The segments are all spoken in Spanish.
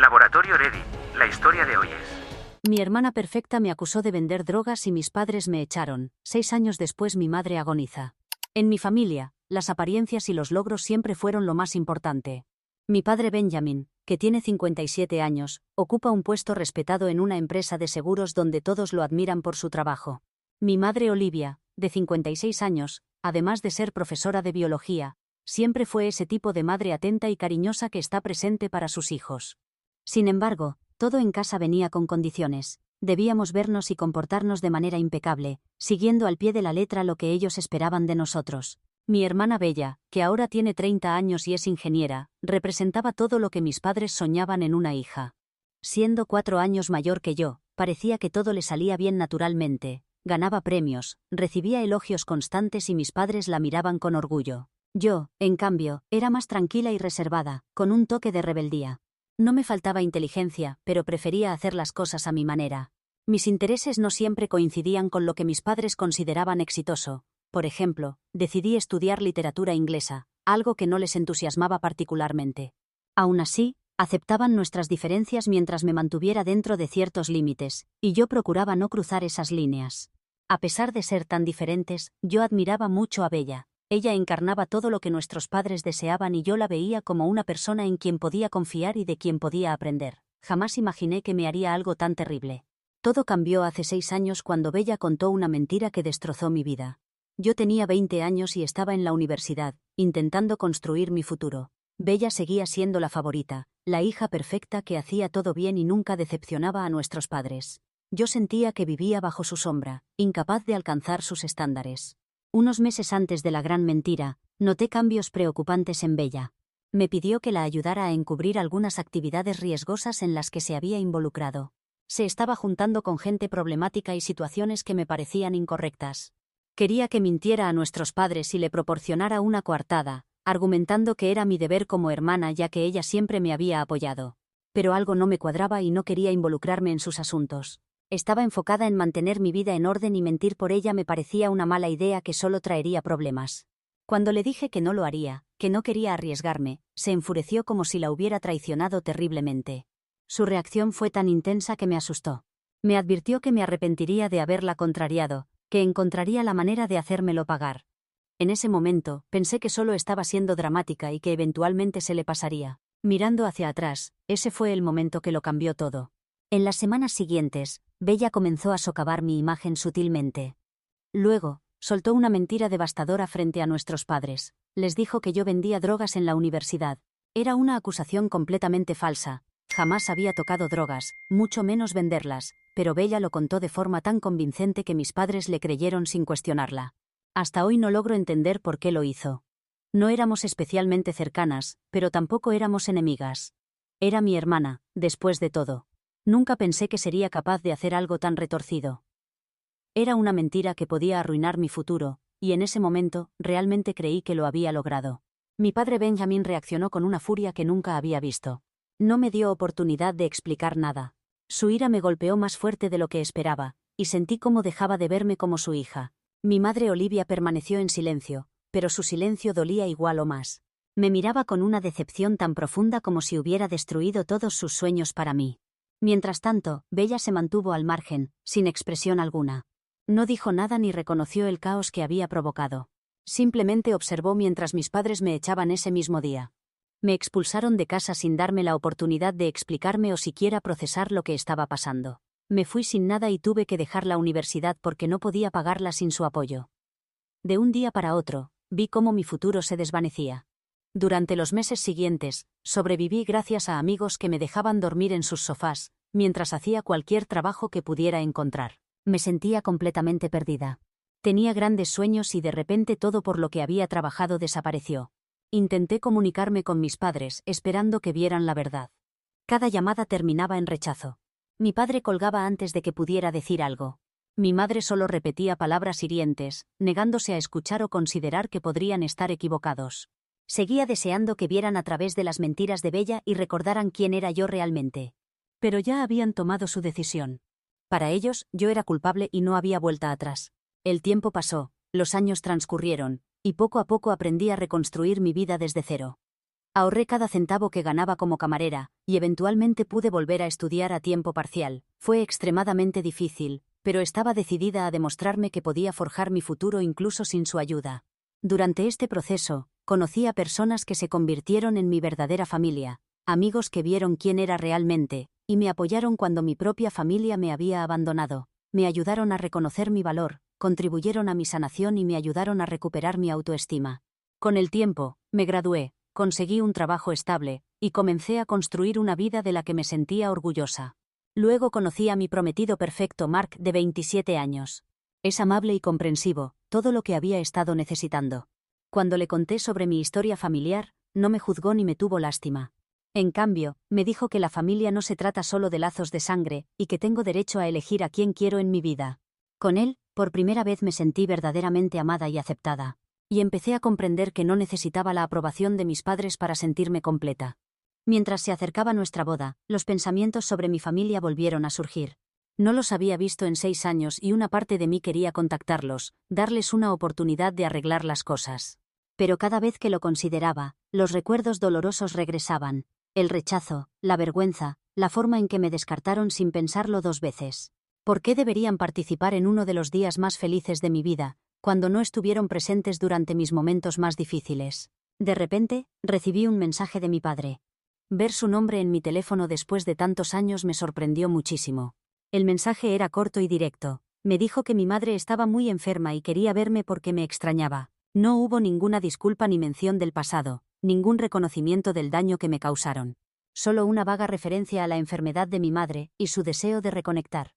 Laboratorio Ready. La historia de hoy es... Mi hermana perfecta me acusó de vender drogas y mis padres me echaron. 6 años después mi madre agoniza. En mi familia, las apariencias y los logros siempre fueron lo más importante. Mi padre Benjamin, que tiene 57 años, ocupa un puesto respetado en una empresa de seguros donde todos lo admiran por su trabajo. Mi madre Olivia, de 56 años, además de ser profesora de biología, siempre fue ese tipo de madre atenta y cariñosa que está presente para sus hijos. Sin embargo, todo en casa venía con condiciones. Debíamos vernos y comportarnos de manera impecable, siguiendo al pie de la letra lo que ellos esperaban de nosotros. Mi hermana Bella, que ahora tiene 30 años y es ingeniera, representaba todo lo que mis padres soñaban en una hija. Siendo 4 años mayor que yo, parecía que todo le salía bien naturalmente. Ganaba premios, recibía elogios constantes y mis padres la miraban con orgullo. Yo, en cambio, era más tranquila y reservada, con un toque de rebeldía. No me faltaba inteligencia, pero prefería hacer las cosas a mi manera. Mis intereses no siempre coincidían con lo que mis padres consideraban exitoso. Por ejemplo, decidí estudiar literatura inglesa, algo que no les entusiasmaba particularmente. Aún así, aceptaban nuestras diferencias mientras me mantuviera dentro de ciertos límites, y yo procuraba no cruzar esas líneas. A pesar de ser tan diferentes, yo admiraba mucho a Bella. Ella encarnaba todo lo que nuestros padres deseaban y yo la veía como una persona en quien podía confiar y de quien podía aprender. Jamás imaginé que me haría algo tan terrible. Todo cambió hace 6 años cuando Bella contó una mentira que destrozó mi vida. Yo tenía 20 años y estaba en la universidad, intentando construir mi futuro. Bella seguía siendo la favorita, la hija perfecta que hacía todo bien y nunca decepcionaba a nuestros padres. Yo sentía que vivía bajo su sombra, incapaz de alcanzar sus estándares. Unos meses antes de la gran mentira, noté cambios preocupantes en Bella. Me pidió que la ayudara a encubrir algunas actividades riesgosas en las que se había involucrado. Se estaba juntando con gente problemática y situaciones que me parecían incorrectas. Quería que mintiera a nuestros padres y le proporcionara una coartada, argumentando que era mi deber como hermana ya que ella siempre me había apoyado. Pero algo no me cuadraba y no quería involucrarme en sus asuntos. Estaba enfocada en mantener mi vida en orden y mentir por ella me parecía una mala idea que solo traería problemas. Cuando le dije que no lo haría, que no quería arriesgarme, se enfureció como si la hubiera traicionado terriblemente. Su reacción fue tan intensa que me asustó. Me advirtió que me arrepentiría de haberla contrariado, que encontraría la manera de hacérmelo pagar. En ese momento, pensé que solo estaba siendo dramática y que eventualmente se le pasaría. Mirando hacia atrás, ese fue el momento que lo cambió todo. En las semanas siguientes, Bella comenzó a socavar mi imagen sutilmente. Luego, soltó una mentira devastadora frente a nuestros padres. Les dijo que yo vendía drogas en la universidad. Era una acusación completamente falsa. Jamás había tocado drogas, mucho menos venderlas, pero Bella lo contó de forma tan convincente que mis padres le creyeron sin cuestionarla. Hasta hoy no logro entender por qué lo hizo. No éramos especialmente cercanas, pero tampoco éramos enemigas. Era mi hermana, después de todo. Nunca pensé que sería capaz de hacer algo tan retorcido. Era una mentira que podía arruinar mi futuro, y en ese momento, realmente creí que lo había logrado. Mi padre Benjamin reaccionó con una furia que nunca había visto. No me dio oportunidad de explicar nada. Su ira me golpeó más fuerte de lo que esperaba, y sentí cómo dejaba de verme como su hija. Mi madre Olivia permaneció en silencio, pero su silencio dolía igual o más. Me miraba con una decepción tan profunda como si hubiera destruido todos sus sueños para mí. Mientras tanto, Bella se mantuvo al margen, sin expresión alguna. No dijo nada ni reconoció el caos que había provocado. Simplemente observó mientras mis padres me echaban ese mismo día. Me expulsaron de casa sin darme la oportunidad de explicarme o siquiera procesar lo que estaba pasando. Me fui sin nada y tuve que dejar la universidad porque no podía pagarla sin su apoyo. De un día para otro, vi cómo mi futuro se desvanecía. Durante los meses siguientes, sobreviví gracias a amigos que me dejaban dormir en sus sofás, mientras hacía cualquier trabajo que pudiera encontrar. Me sentía completamente perdida. Tenía grandes sueños y de repente todo por lo que había trabajado desapareció. Intenté comunicarme con mis padres, esperando que vieran la verdad. Cada llamada terminaba en rechazo. Mi padre colgaba antes de que pudiera decir algo. Mi madre solo repetía palabras hirientes, negándose a escuchar o considerar que podrían estar equivocados. Seguía deseando que vieran a través de las mentiras de Bella y recordaran quién era yo realmente. Pero ya habían tomado su decisión. Para ellos, yo era culpable y no había vuelta atrás. El tiempo pasó, los años transcurrieron, y poco a poco aprendí a reconstruir mi vida desde cero. Ahorré cada centavo que ganaba como camarera, y eventualmente pude volver a estudiar a tiempo parcial. Fue extremadamente difícil, pero estaba decidida a demostrarme que podía forjar mi futuro incluso sin su ayuda. Durante este proceso, conocí a personas que se convirtieron en mi verdadera familia, amigos que vieron quién era realmente, y me apoyaron cuando mi propia familia me había abandonado. Me ayudaron a reconocer mi valor, contribuyeron a mi sanación y me ayudaron a recuperar mi autoestima. Con el tiempo, me gradué, conseguí un trabajo estable, y comencé a construir una vida de la que me sentía orgullosa. Luego conocí a mi prometido perfecto Mark, de 27 años. Es amable y comprensivo, todo lo que había estado necesitando. Cuando le conté sobre mi historia familiar, no me juzgó ni me tuvo lástima. En cambio, me dijo que la familia no se trata solo de lazos de sangre, y que tengo derecho a elegir a quién quiero en mi vida. Con él, por primera vez me sentí verdaderamente amada y aceptada. Y empecé a comprender que no necesitaba la aprobación de mis padres para sentirme completa. Mientras se acercaba nuestra boda, los pensamientos sobre mi familia volvieron a surgir. No los había visto en 6 años y una parte de mí quería contactarlos, darles una oportunidad de arreglar las cosas. Pero cada vez que lo consideraba, los recuerdos dolorosos regresaban. El rechazo, la vergüenza, la forma en que me descartaron sin pensarlo 2 veces. ¿Por qué deberían participar en uno de los días más felices de mi vida, cuando no estuvieron presentes durante mis momentos más difíciles? De repente, recibí un mensaje de mi padre. Ver su nombre en mi teléfono después de tantos años me sorprendió muchísimo. El mensaje era corto y directo. Me dijo que mi madre estaba muy enferma y quería verme porque me extrañaba. No hubo ninguna disculpa ni mención del pasado, ningún reconocimiento del daño que me causaron. Solo una vaga referencia a la enfermedad de mi madre y su deseo de reconectar.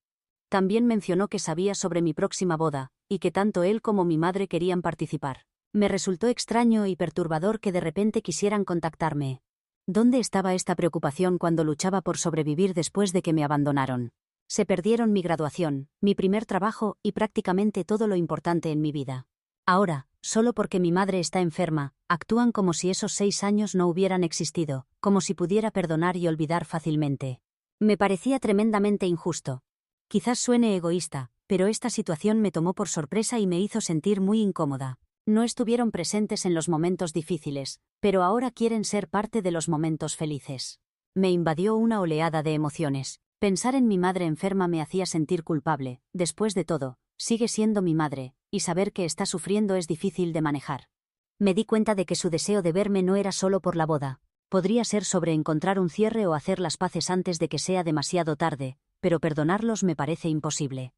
También mencionó que sabía sobre mi próxima boda, y que tanto él como mi madre querían participar. Me resultó extraño y perturbador que de repente quisieran contactarme. ¿Dónde estaba esta preocupación cuando luchaba por sobrevivir después de que me abandonaron? Se perdieron mi graduación, mi primer trabajo y prácticamente todo lo importante en mi vida. Ahora, solo porque mi madre está enferma, actúan como si esos 6 años no hubieran existido, como si pudiera perdonar y olvidar fácilmente. Me parecía tremendamente injusto. Quizás suene egoísta, pero esta situación me tomó por sorpresa y me hizo sentir muy incómoda. No estuvieron presentes en los momentos difíciles, pero ahora quieren ser parte de los momentos felices. Me invadió una oleada de emociones. Pensar en mi madre enferma me hacía sentir culpable. Después de todo, sigue siendo mi madre, y saber que está sufriendo es difícil de manejar. Me di cuenta de que su deseo de verme no era solo por la boda. Podría ser sobre encontrar un cierre o hacer las paces antes de que sea demasiado tarde, pero perdonarlos me parece imposible.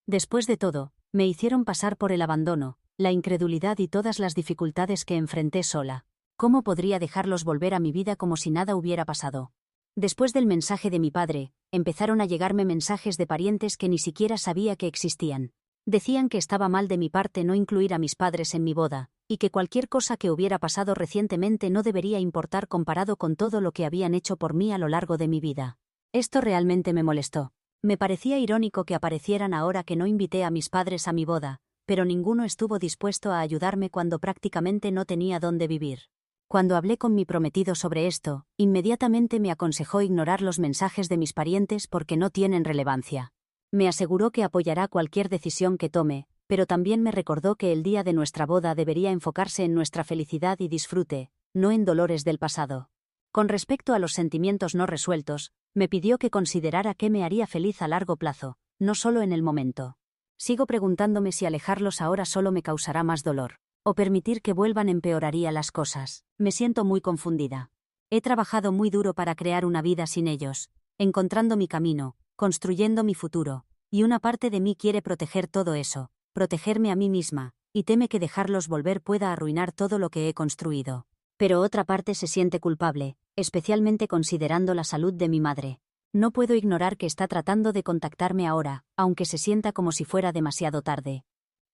Después de todo, me hicieron pasar por el abandono, la incredulidad y todas las dificultades que enfrenté sola. ¿Cómo podría dejarlos volver a mi vida como si nada hubiera pasado? Después del mensaje de mi padre, empezaron a llegarme mensajes de parientes que ni siquiera sabía que existían. Decían que estaba mal de mi parte no incluir a mis padres en mi boda, y que cualquier cosa que hubiera pasado recientemente no debería importar comparado con todo lo que habían hecho por mí a lo largo de mi vida. Esto realmente me molestó. Me parecía irónico que aparecieran ahora que no invité a mis padres a mi boda, pero ninguno estuvo dispuesto a ayudarme cuando prácticamente no tenía dónde vivir. Cuando hablé con mi prometido sobre esto, inmediatamente me aconsejó ignorar los mensajes de mis parientes porque no tienen relevancia. Me aseguró que apoyará cualquier decisión que tome, pero también me recordó que el día de nuestra boda debería enfocarse en nuestra felicidad y disfrute, no en dolores del pasado. Con respecto a los sentimientos no resueltos, me pidió que considerara qué me haría feliz a largo plazo, no solo en el momento. Sigo preguntándome si alejarlos ahora solo me causará más dolor, o permitir que vuelvan empeoraría las cosas. Me siento muy confundida. He trabajado muy duro para crear una vida sin ellos, encontrando mi camino, construyendo mi futuro, y una parte de mí quiere proteger todo eso, protegerme a mí misma, y teme que dejarlos volver pueda arruinar todo lo que he construido. Pero otra parte se siente culpable, especialmente considerando la salud de mi madre. No puedo ignorar que está tratando de contactarme ahora, aunque se sienta como si fuera demasiado tarde.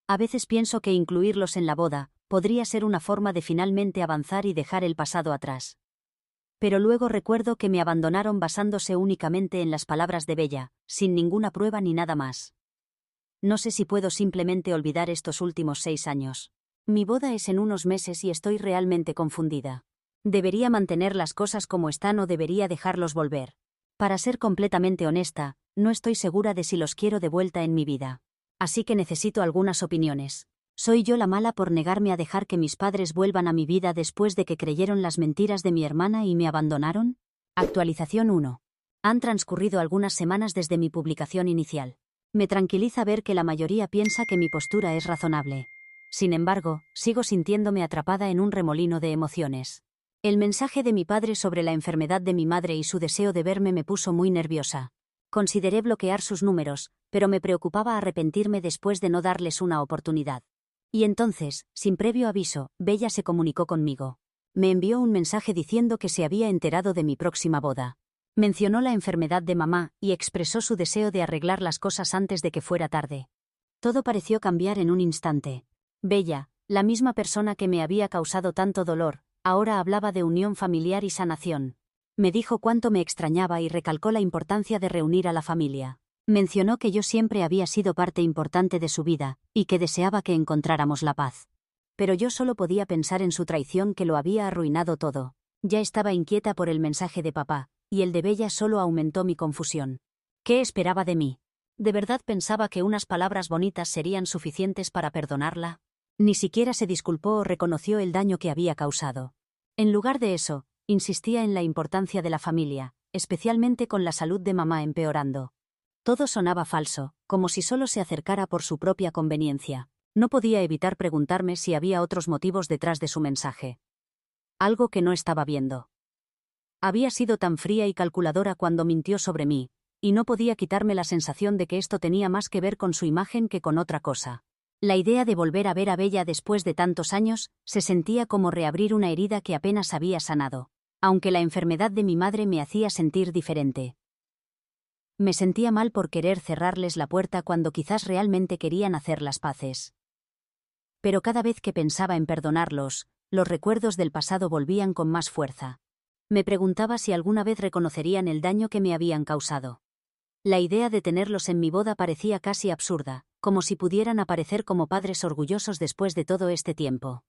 A veces pienso que incluirlos en la boda podría ser una forma de finalmente avanzar y dejar el pasado atrás. Pero luego recuerdo que me abandonaron basándose únicamente en las palabras de Bella, sin ninguna prueba ni nada más. No sé si puedo simplemente olvidar estos últimos 6 años. Mi boda es en unos meses y estoy realmente confundida. ¿Debería mantener las cosas como están o debería dejarlos volver? Para ser completamente honesta, no estoy segura de si los quiero de vuelta en mi vida. Así que necesito algunas opiniones. ¿Soy yo la mala por negarme a dejar que mis padres vuelvan a mi vida después de que creyeron las mentiras de mi hermana y me abandonaron? Actualización 1. Han transcurrido algunas semanas desde mi publicación inicial. Me tranquiliza ver que la mayoría piensa que mi postura es razonable. Sin embargo, sigo sintiéndome atrapada en un remolino de emociones. El mensaje de mi padre sobre la enfermedad de mi madre y su deseo de verme me puso muy nerviosa. Consideré bloquear sus números, pero me preocupaba arrepentirme después de no darles una oportunidad. Y entonces, sin previo aviso, Bella se comunicó conmigo. Me envió un mensaje diciendo que se había enterado de mi próxima boda. Mencionó la enfermedad de mamá y expresó su deseo de arreglar las cosas antes de que fuera tarde. Todo pareció cambiar en un instante. Bella, la misma persona que me había causado tanto dolor, ahora hablaba de unión familiar y sanación. Me dijo cuánto me extrañaba y recalcó la importancia de reunir a la familia. Mencionó que yo siempre había sido parte importante de su vida, y que deseaba que encontráramos la paz. Pero yo solo podía pensar en su traición que lo había arruinado todo. Ya estaba inquieta por el mensaje de papá, y el de Bella solo aumentó mi confusión. ¿Qué esperaba de mí? ¿De verdad pensaba que unas palabras bonitas serían suficientes para perdonarla? Ni siquiera se disculpó o reconoció el daño que había causado. En lugar de eso, insistía en la importancia de la familia, especialmente con la salud de mamá empeorando. Todo sonaba falso, como si solo se acercara por su propia conveniencia. No podía evitar preguntarme si había otros motivos detrás de su mensaje. Algo que no estaba viendo. Había sido tan fría y calculadora cuando mintió sobre mí, y no podía quitarme la sensación de que esto tenía más que ver con su imagen que con otra cosa. La idea de volver a ver a Bella después de tantos años se sentía como reabrir una herida que apenas había sanado, aunque la enfermedad de mi madre me hacía sentir diferente. Me sentía mal por querer cerrarles la puerta cuando quizás realmente querían hacer las paces. Pero cada vez que pensaba en perdonarlos, los recuerdos del pasado volvían con más fuerza. Me preguntaba si alguna vez reconocerían el daño que me habían causado. La idea de tenerlos en mi boda parecía casi absurda, como si pudieran aparecer como padres orgullosos después de todo este tiempo.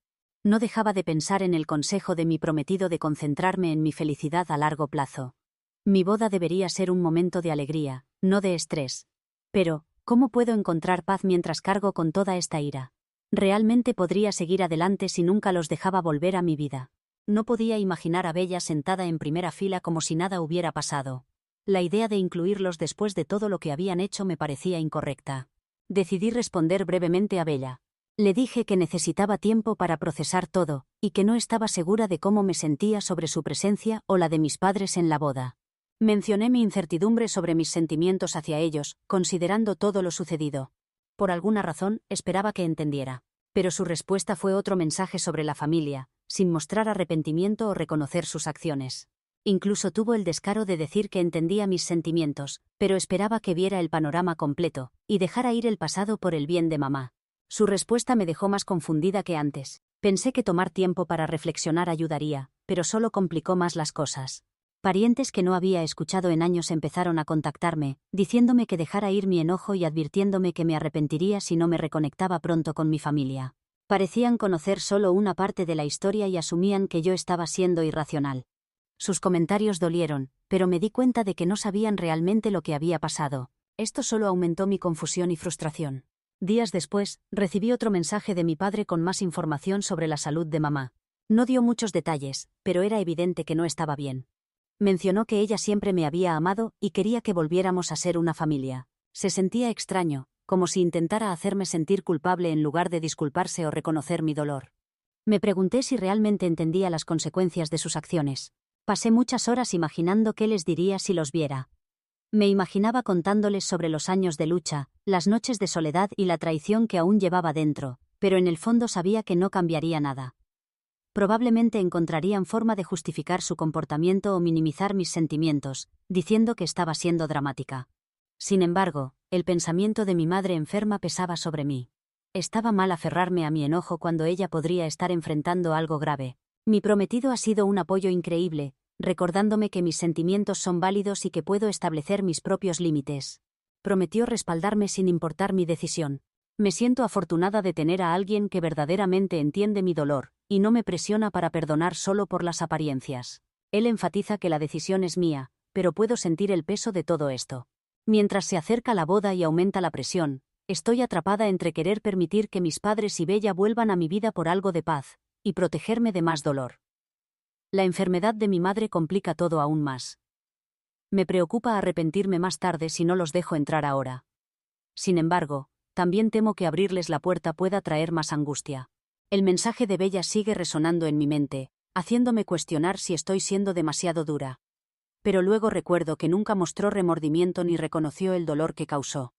No dejaba de pensar en el consejo de mi prometido de concentrarme en mi felicidad a largo plazo. Mi boda debería ser un momento de alegría, no de estrés. Pero, ¿cómo puedo encontrar paz mientras cargo con toda esta ira? Realmente podría seguir adelante si nunca los dejaba volver a mi vida. No podía imaginar a Bella sentada en primera fila como si nada hubiera pasado. La idea de incluirlos después de todo lo que habían hecho me parecía incorrecta. Decidí responder brevemente a Bella. Le dije que necesitaba tiempo para procesar todo, y que no estaba segura de cómo me sentía sobre su presencia o la de mis padres en la boda. Mencioné mi incertidumbre sobre mis sentimientos hacia ellos, considerando todo lo sucedido. Por alguna razón, esperaba que entendiera. Pero su respuesta fue otro mensaje sobre la familia, sin mostrar arrepentimiento o reconocer sus acciones. Incluso tuvo el descaro de decir que entendía mis sentimientos, pero esperaba que viera el panorama completo, y dejara ir el pasado por el bien de mamá. Su respuesta me dejó más confundida que antes. Pensé que tomar tiempo para reflexionar ayudaría, pero solo complicó más las cosas. Parientes que no había escuchado en años empezaron a contactarme, diciéndome que dejara ir mi enojo y advirtiéndome que me arrepentiría si no me reconectaba pronto con mi familia. Parecían conocer solo una parte de la historia y asumían que yo estaba siendo irracional. Sus comentarios dolieron, pero me di cuenta de que no sabían realmente lo que había pasado. Esto solo aumentó mi confusión y frustración. Días después, recibí otro mensaje de mi padre con más información sobre la salud de mamá. No dio muchos detalles, pero era evidente que no estaba bien. Mencionó que ella siempre me había amado y quería que volviéramos a ser una familia. Se sentía extraño, como si intentara hacerme sentir culpable en lugar de disculparse o reconocer mi dolor. Me pregunté si realmente entendía las consecuencias de sus acciones. Pasé muchas horas imaginando qué les diría si los viera. Me imaginaba contándoles sobre los años de lucha, las noches de soledad y la traición que aún llevaba dentro, pero en el fondo sabía que no cambiaría nada. Probablemente encontrarían forma de justificar su comportamiento o minimizar mis sentimientos, diciendo que estaba siendo dramática. Sin embargo, el pensamiento de mi madre enferma pesaba sobre mí. Estaba mal aferrarme a mi enojo cuando ella podría estar enfrentando algo grave. Mi prometido ha sido un apoyo increíble, recordándome que mis sentimientos son válidos y que puedo establecer mis propios límites. Prometió respaldarme sin importar mi decisión. Me siento afortunada de tener a alguien que verdaderamente entiende mi dolor, y no me presiona para perdonar solo por las apariencias. Él enfatiza que la decisión es mía, pero puedo sentir el peso de todo esto. Mientras se acerca la boda y aumenta la presión, Estoy atrapada entre querer permitir que mis padres y Bella vuelvan a mi vida por algo de paz, y protegerme de más dolor. La enfermedad de mi madre complica todo aún más. Me preocupa arrepentirme más tarde si no los dejo entrar ahora. Sin embargo, también temo que abrirles la puerta pueda traer más angustia. El mensaje de Bella sigue resonando en mi mente, haciéndome cuestionar si estoy siendo demasiado dura. Pero luego recuerdo que nunca mostró remordimiento ni reconoció el dolor que causó.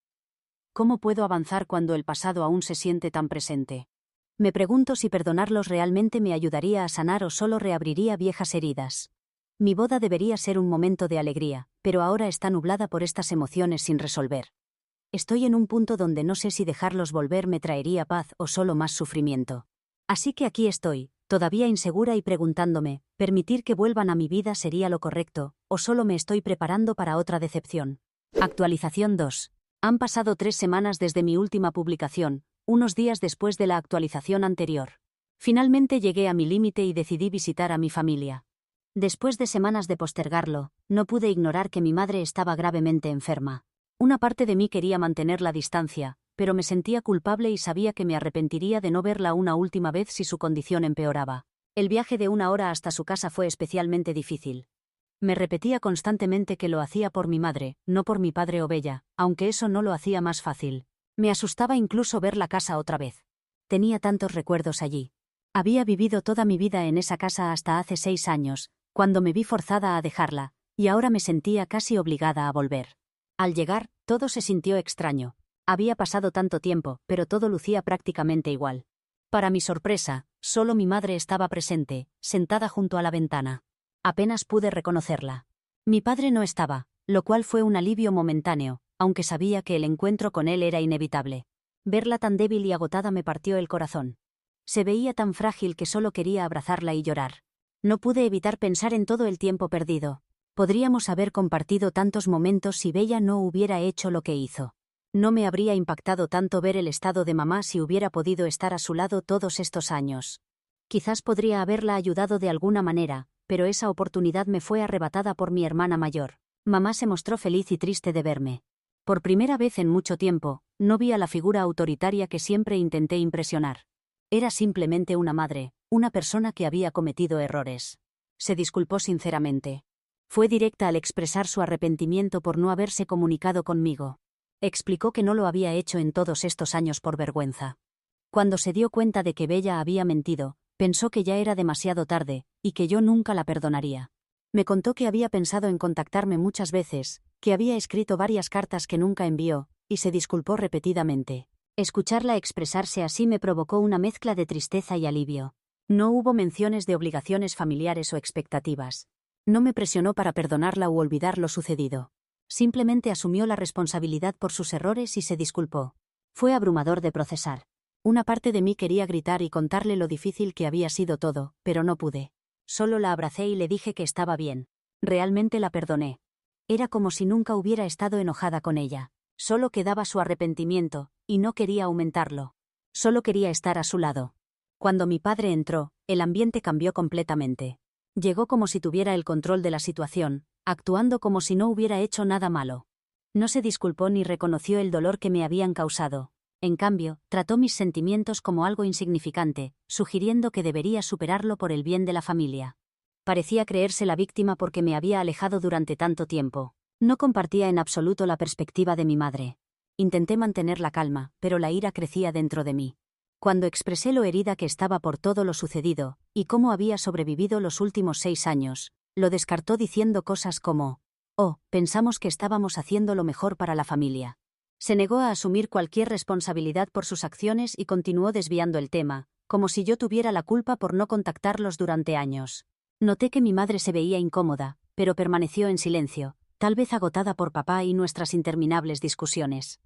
¿Cómo puedo avanzar cuando el pasado aún se siente tan presente? Me pregunto si perdonarlos realmente me ayudaría a sanar o solo reabriría viejas heridas. Mi boda debería ser un momento de alegría, pero ahora está nublada por estas emociones sin resolver. Estoy en un punto donde no sé si dejarlos volver me traería paz o solo más sufrimiento. Así que aquí estoy, todavía insegura y preguntándome, ¿permitir que vuelvan a mi vida sería lo correcto, o solo me estoy preparando para otra decepción? Actualización 2. Han pasado 3 semanas desde mi última publicación, unos días después de la actualización anterior. Finalmente llegué a mi límite y decidí visitar a mi familia. Después de semanas de postergarlo, no pude ignorar que mi madre estaba gravemente enferma. Una parte de mí quería mantener la distancia, pero me sentía culpable y sabía que me arrepentiría de no verla una última vez si su condición empeoraba. El viaje de 1 hora hasta su casa fue especialmente difícil. Me repetía constantemente que lo hacía por mi madre, no por mi padre o Bella, aunque eso no lo hacía más fácil. Me asustaba incluso ver la casa otra vez. Tenía tantos recuerdos allí. Había vivido toda mi vida en esa casa hasta hace 6 años, cuando me vi forzada a dejarla, y ahora me sentía casi obligada a volver. Al llegar, todo se sintió extraño. Había pasado tanto tiempo, pero todo lucía prácticamente igual. Para mi sorpresa, solo mi madre estaba presente, sentada junto a la ventana. Apenas pude reconocerla. Mi padre no estaba, lo cual fue un alivio momentáneo, aunque sabía que el encuentro con él era inevitable. Verla tan débil y agotada me partió el corazón. Se veía tan frágil que solo quería abrazarla y llorar. No pude evitar pensar en todo el tiempo perdido. Podríamos haber compartido tantos momentos si Bella no hubiera hecho lo que hizo. No me habría impactado tanto ver el estado de mamá si hubiera podido estar a su lado todos estos años. Quizás podría haberla ayudado de alguna manera, pero esa oportunidad me fue arrebatada por mi hermana mayor. Mamá se mostró feliz y triste de verme. Por primera vez en mucho tiempo, no vi a la figura autoritaria que siempre intenté impresionar. Era simplemente una madre, una persona que había cometido errores. Se disculpó sinceramente. Fue directa al expresar su arrepentimiento por no haberse comunicado conmigo. Explicó que no lo había hecho en todos estos años por vergüenza. Cuando se dio cuenta de que Bella había mentido, pensó que ya era demasiado tarde, y que yo nunca la perdonaría. Me contó que había pensado en contactarme muchas veces, que había escrito varias cartas que nunca envió, y se disculpó repetidamente. Escucharla expresarse así me provocó una mezcla de tristeza y alivio. No hubo menciones de obligaciones familiares o expectativas. No me presionó para perdonarla u olvidar lo sucedido. Simplemente asumió la responsabilidad por sus errores y se disculpó. Fue abrumador de procesar. Una parte de mí quería gritar y contarle lo difícil que había sido todo, pero no pude. Solo la abracé y le dije que estaba bien. Realmente la perdoné. Era como si nunca hubiera estado enojada con ella. Solo quedaba su arrepentimiento, y no quería aumentarlo. Solo quería estar a su lado. Cuando mi padre entró, el ambiente cambió completamente. Llegó como si tuviera el control de la situación, actuando como si no hubiera hecho nada malo. No se disculpó ni reconoció el dolor que me habían causado. En cambio, trató mis sentimientos como algo insignificante, sugiriendo que debería superarlo por el bien de la familia. Parecía creerse la víctima porque me había alejado durante tanto tiempo. No compartía en absoluto la perspectiva de mi madre. Intenté mantener la calma, pero la ira crecía dentro de mí. Cuando expresé lo herida que estaba por todo lo sucedido, y cómo había sobrevivido los últimos 6 años, lo descartó diciendo cosas como: «Oh, pensamos que estábamos haciendo lo mejor para la familia». Se negó a asumir cualquier responsabilidad por sus acciones y continuó desviando el tema, como si yo tuviera la culpa por no contactarlos durante años. Noté que mi madre se veía incómoda, pero permaneció en silencio, tal vez agotada por papá y nuestras interminables discusiones.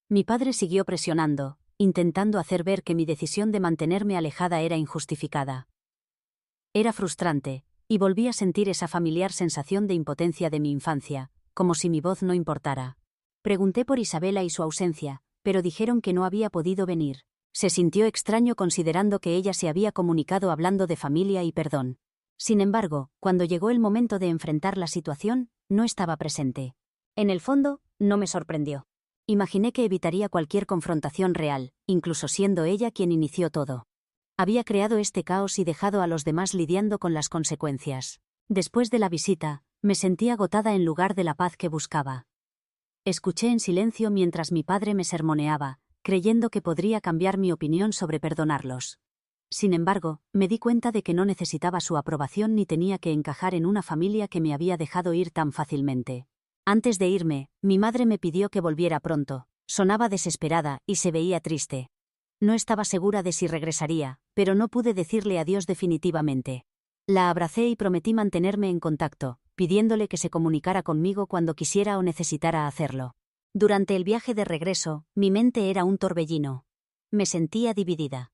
Mi padre siguió presionando, intentando hacer ver que mi decisión de mantenerme alejada era injustificada. Era frustrante, y volví a sentir esa familiar sensación de impotencia de mi infancia, como si mi voz no importara. Pregunté por Isabela y su ausencia, pero dijeron que no había podido venir. Se sintió extraño considerando que ella se había comunicado hablando de familia y perdón. Sin embargo, cuando llegó el momento de enfrentar la situación, no estaba presente. En el fondo, no me sorprendió. Imaginé que evitaría cualquier confrontación real, incluso siendo ella quien inició todo. Había creado este caos y dejado a los demás lidiando con las consecuencias. Después de la visita, me sentí agotada en lugar de la paz que buscaba. Escuché en silencio mientras mi padre me sermoneaba, creyendo que podría cambiar mi opinión sobre perdonarlos. Sin embargo, me di cuenta de que no necesitaba su aprobación ni tenía que encajar en una familia que me había dejado ir tan fácilmente. Antes de irme, mi madre me pidió que volviera pronto. Sonaba desesperada y se veía triste. No estaba segura de si regresaría, pero no pude decirle adiós definitivamente. La abracé y prometí mantenerme en contacto, pidiéndole que se comunicara conmigo cuando quisiera o necesitara hacerlo. Durante el viaje de regreso, mi mente era un torbellino. Me sentía dividida.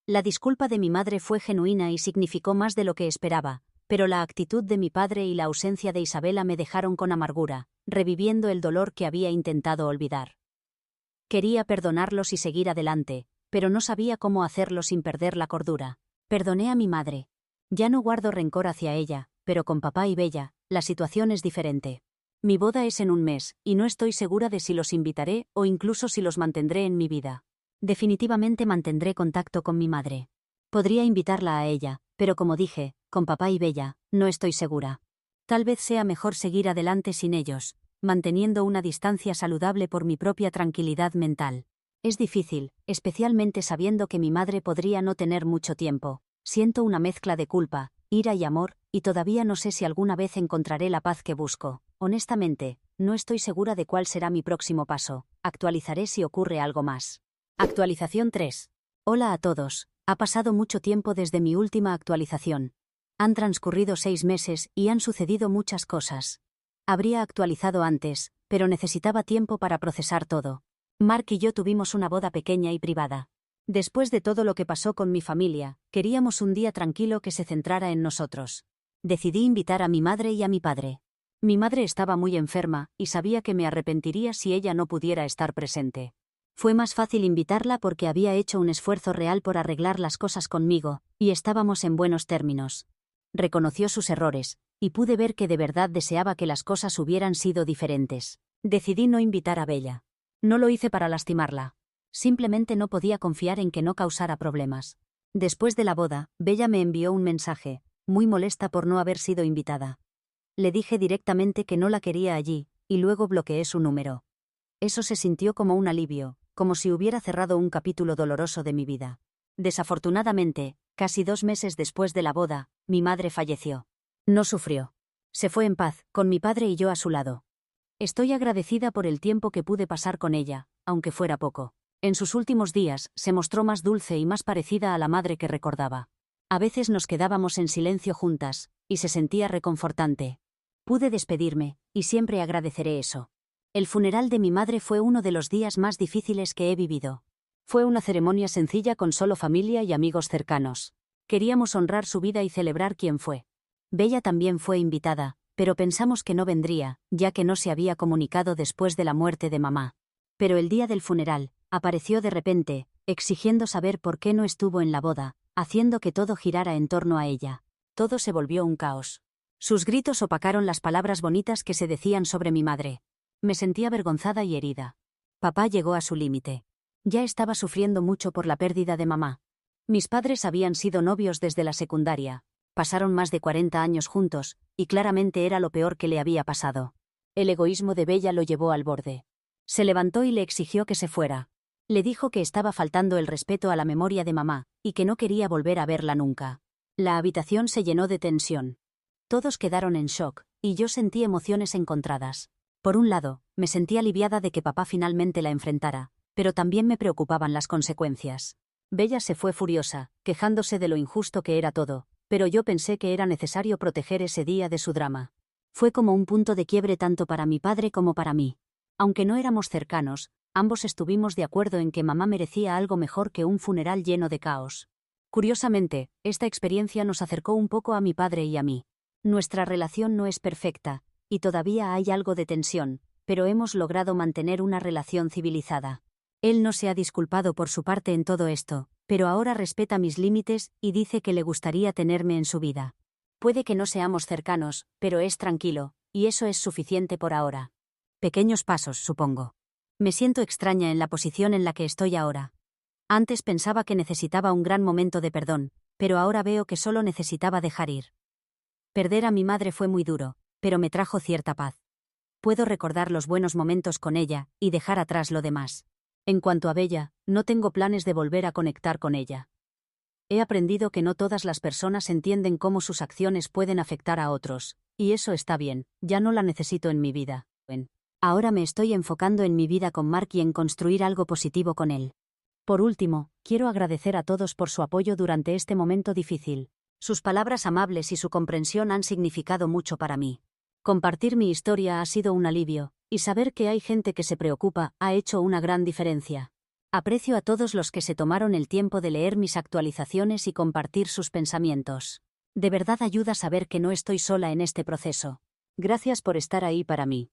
La disculpa de mi madre fue genuina y significó más de lo que esperaba, pero la actitud de mi padre y la ausencia de Isabela me dejaron con amargura, reviviendo el dolor que había intentado olvidar. Quería perdonarlos y seguir adelante, pero no sabía cómo hacerlo sin perder la cordura. Perdoné a mi madre. Ya no guardo rencor hacia ella, pero con papá y Bella, la situación es diferente. Mi boda es en un mes, y no estoy segura de si los invitaré o incluso si los mantendré en mi vida. Definitivamente mantendré contacto con mi madre. Podría invitarla a ella, pero como dije, con papá y Bella, no estoy segura. Tal vez sea mejor seguir adelante sin ellos, manteniendo una distancia saludable por mi propia tranquilidad mental. Es difícil, especialmente sabiendo que mi madre podría no tener mucho tiempo. Siento una mezcla de culpa, ira y amor, y todavía no sé si alguna vez encontraré la paz que busco. Honestamente, no estoy segura de cuál será mi próximo paso. Actualizaré si ocurre algo más. Actualización 3. Hola a todos. Ha pasado mucho tiempo desde mi última actualización. Han transcurrido 6 meses y han sucedido muchas cosas. Habría actualizado antes, pero necesitaba tiempo para procesar todo. Mark y yo tuvimos una boda pequeña y privada. Después de todo lo que pasó con mi familia, queríamos un día tranquilo que se centrara en nosotros. Decidí invitar a mi madre y a mi padre. Mi madre estaba muy enferma y sabía que me arrepentiría si ella no pudiera estar presente. Fue más fácil invitarla porque había hecho un esfuerzo real por arreglar las cosas conmigo, y estábamos en buenos términos. Reconoció sus errores, y pude ver que de verdad deseaba que las cosas hubieran sido diferentes. Decidí no invitar a Bella. No lo hice para lastimarla. Simplemente no podía confiar en que no causara problemas. Después de la boda, Bella me envió un mensaje, muy molesta por no haber sido invitada. Le dije directamente que no la quería allí, y luego bloqueé su número. Eso se sintió como un alivio, como si hubiera cerrado un capítulo doloroso de mi vida. Desafortunadamente, casi 2 meses después de la boda, mi madre falleció. No sufrió. Se fue en paz, con mi padre y yo a su lado. Estoy agradecida por el tiempo que pude pasar con ella, aunque fuera poco. En sus últimos días, se mostró más dulce y más parecida a la madre que recordaba. A veces nos quedábamos en silencio juntas, y se sentía reconfortante. Pude despedirme, y siempre agradeceré eso. El funeral de mi madre fue uno de los días más difíciles que he vivido. Fue una ceremonia sencilla con solo familia y amigos cercanos. Queríamos honrar su vida y celebrar quién fue. Bella también fue invitada, pero pensamos que no vendría, ya que no se había comunicado después de la muerte de mamá. Pero el día del funeral, apareció de repente, exigiendo saber por qué no estuvo en la boda, haciendo que todo girara en torno a ella. Todo se volvió un caos. Sus gritos opacaron las palabras bonitas que se decían sobre mi madre. Me sentí avergonzada y herida. Papá llegó a su límite. Ya estaba sufriendo mucho por la pérdida de mamá. Mis padres habían sido novios desde la secundaria. Pasaron más de 40 años juntos, y claramente era lo peor que le había pasado. El egoísmo de Bella lo llevó al borde. Se levantó y le exigió que se fuera. Le dijo que estaba faltando el respeto a la memoria de mamá, y que no quería volver a verla nunca. La habitación se llenó de tensión. Todos quedaron en shock, y yo sentí emociones encontradas. Por un lado, me sentí aliviada de que papá finalmente la enfrentara, pero también me preocupaban las consecuencias. Bella se fue furiosa, quejándose de lo injusto que era todo, pero yo pensé que era necesario proteger ese día de su drama. Fue como un punto de quiebre tanto para mi padre como para mí. Aunque no éramos cercanos, ambos estuvimos de acuerdo en que mamá merecía algo mejor que un funeral lleno de caos. Curiosamente, esta experiencia nos acercó un poco a mi padre y a mí. Nuestra relación no es perfecta, y todavía hay algo de tensión, pero hemos logrado mantener una relación civilizada. Él no se ha disculpado por su parte en todo esto, pero ahora respeta mis límites y dice que le gustaría tenerme en su vida. Puede que no seamos cercanos, pero es tranquilo, y eso es suficiente por ahora. Pequeños pasos, supongo. Me siento extraña en la posición en la que estoy ahora. Antes pensaba que necesitaba un gran momento de perdón, pero ahora veo que solo necesitaba dejar ir. Perder a mi madre fue muy duro, pero me trajo cierta paz. Puedo recordar los buenos momentos con ella y dejar atrás lo demás. En cuanto a Bella, no tengo planes de volver a conectar con ella. He aprendido que no todas las personas entienden cómo sus acciones pueden afectar a otros, y eso está bien, ya no la necesito en mi vida. Ahora me estoy enfocando en mi vida con Mark y en construir algo positivo con él. Por último, quiero agradecer a todos por su apoyo durante este momento difícil. Sus palabras amables y su comprensión han significado mucho para mí. Compartir mi historia ha sido un alivio, y saber que hay gente que se preocupa ha hecho una gran diferencia. Aprecio a todos los que se tomaron el tiempo de leer mis actualizaciones y compartir sus pensamientos. De verdad ayuda saber que no estoy sola en este proceso. Gracias por estar ahí para mí.